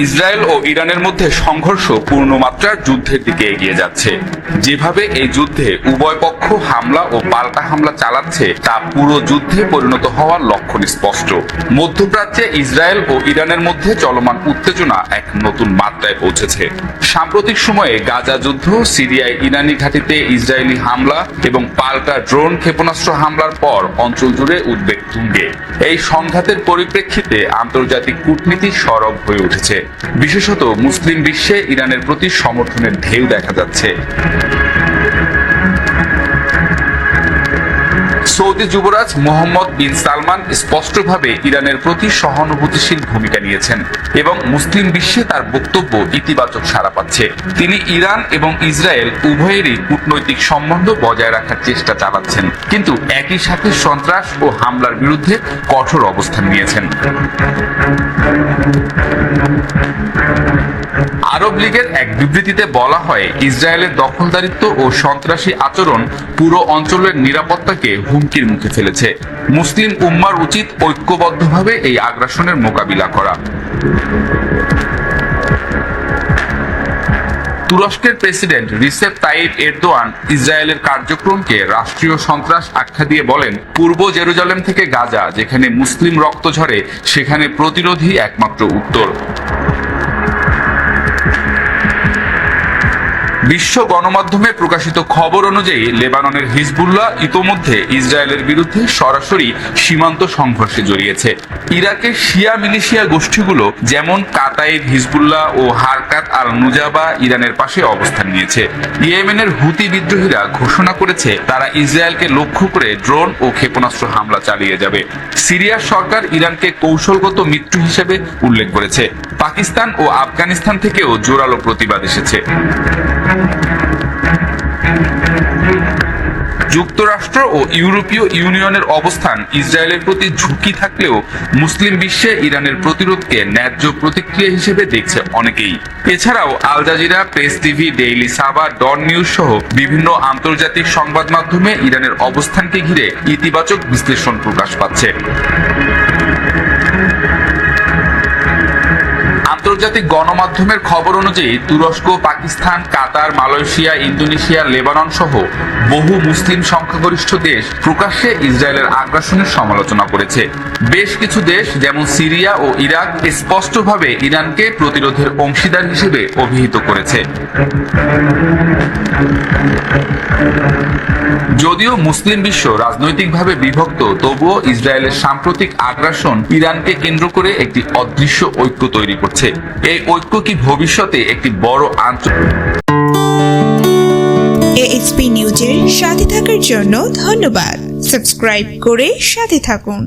Israel ও ইরানের মধ্যে সংঘর্ষ পূর্ণমাত্রার যুদ্ধের দিকে এগিয়ে যাচ্ছে। যেভাবে এই যুদ্ধে উভয় পক্ষ হামলা ও পাল্টা হামলা চালাচ্ছে তা পুরো যুদ্ধে পরিণত হওয়ার লক্ষণ স্পষ্ট। মধ্যপ্রাচ্যে ইসরায়েল ও ইরানের মধ্যে চলমান উত্তেজনা এক নতুন মাত্রায় পৌঁছেছে। সাম্প্রতিক সময়ে গাজা যুদ্ধ, সিরিয়ায় ইরানি ঘাঁটিতে ইসরায়েলি হামলা এবং পাল্টা ড্রোন ক্ষেপণাস্ত্র হামলার পর অঞ্চল জুড়ে উদ্বেগ তুঙ্গে। এই সংঘাতের পরিপ্রেক্ষিতে আন্তর্জাতিক কূটনীতি সরব হয়ে উঠেছে। বিশেষত মুসলিম বিশ্বে ইরানের প্রতি সমর্থনের ঢেউ দেখা যাচ্ছে। সৌদি যুবরাজ মোহাম্মদ বিন সালমান স্পষ্টভাবে ইরানের প্রতি সহানুভূতিশীল ভূমিকা নিয়েছেন এবং মুসলিম বিশ্বে তার বক্তব্য ইতিবাচক সাড়া পাচ্ছে। তিনি ইরান এবং ইসরায়েল উভয়েরই কূটনৈতিক সম্বন্ধ বজায় রাখার চেষ্টা চালাচ্ছেন, কিন্তু একই সাথে সন্ত্রাস ও হামলার বিরুদ্ধে কঠোর অবস্থান নিয়েছেন। আরব লীগের এক বিবৃতিতে বলা হয়, ইসরায়েলের দখলদারিত্ব ও সন্ত্রাসী আচরণ পুরো অঞ্চলের নিরাপত্তাকে হুমকির মুখে ফেলেছে। মুসলিম উম্মার উচিত ঐক্যবদ্ধভাবে এই আগ্রাসনের মোকাবিলা করা। তুরস্কের প্রেসিডেন্ট রিসেপ তাইয়িপ এরদোয়ান ইসরায়েলের কার্যক্রমকে রাষ্ট্রীয় সন্ত্রাস আখ্যা দিয়ে বলেন, পূর্ব জেরুজালেম থেকে গাজা যেখানে মুসলিম রক্ত ঝরে সেখানে প্রতিরোধই একমাত্র উত্তর। বিশ্ব গণমাধ্যমে প্রকাশিত খবর অনুযায়ী লেবাননের হিজবুল্লাহ ইতোমধ্যে ইসরায়েলের বিরুদ্ধে সরাসরি সীমান্ত সংঘর্ষে জড়িয়েছে। ইরাকের শিয়া মিলিশিয়া গোষ্ঠীগুলো যেমন কাতাইব হিজবুল্লাহ ও হারকাত আল নুজাবা ইরানের পাশে অবস্থান নিয়েছে। ইয়েমেনের হুতি বিদ্রোহীরা ঘোষণা করেছে তারা ইসরায়েলকে লক্ষ্য করে ড্রোন ও ক্ষেপণাস্ত্র হামলা চালিয়ে যাবে। সিরিয়ার সরকার ইরানকে কৌশলগত মিত্র হিসেবে উল্লেখ করেছে। পাকিস্তান ও আফগানিস্তান থেকেও জোরালো প্রতিবাদ এসেছে। যুক্তরাষ্ট্র ও ইউরোপীয় ইউনিয়নের অবস্থান ইসরায়েলের প্রতি ঝুঁকি থাকলেও মুসলিম বিশ্বে ইরানের প্রতিরোধকে ন্যায্য প্রতিক্রিয়া হিসেবে দেখছে অনেকেই। এছাড়াও Al Jazeera, press TV, daily Sabah, Dawn news সহ বিভিন্ন আন্তর্জাতিক সংবাদ মাধ্যমে ইরানের অবস্থানকে ঘিরে ইতিবাচক বিশ্লেষণ প্রকাশ পাচ্ছে। আন্তর্জাতিক গণমাধ্যমের খবর অনুযায়ী তুরস্ক, পাকিস্তান, কাতার, মালয়েশিয়া, ইন্দোনেশিয়া, লেবানন সহ বহু মুসলিম সংখ্যাগরিষ্ঠ দেশ প্রকাশ্যে ইসরায়েলের আগ্রাসনের সমালোচনা করেছে। বেশ কিছু দেশ যেমন সিরিয়া ও ইরাক স্পষ্টভাবে ইরানকে প্রতিরোধের অংশীদার হিসেবে অভিহিত করেছে। যদিও মুসলিম বিশ্ব রাজনৈতিকভাবে বিভক্ত, তবুও ইসরায়েলের সাম্প্রতিক আগ্রাসন ইরানকে কেন্দ্র করে একটি অদৃশ্য ঐক্য তৈরি করছে। এই ঐক্য কি ভবিষ্যতে একটি বড় এএসপি নিউজের সাথে থাকার জন্য ধন্যবাদ। সাবস্ক্রাইব করে সাথে থাকুন।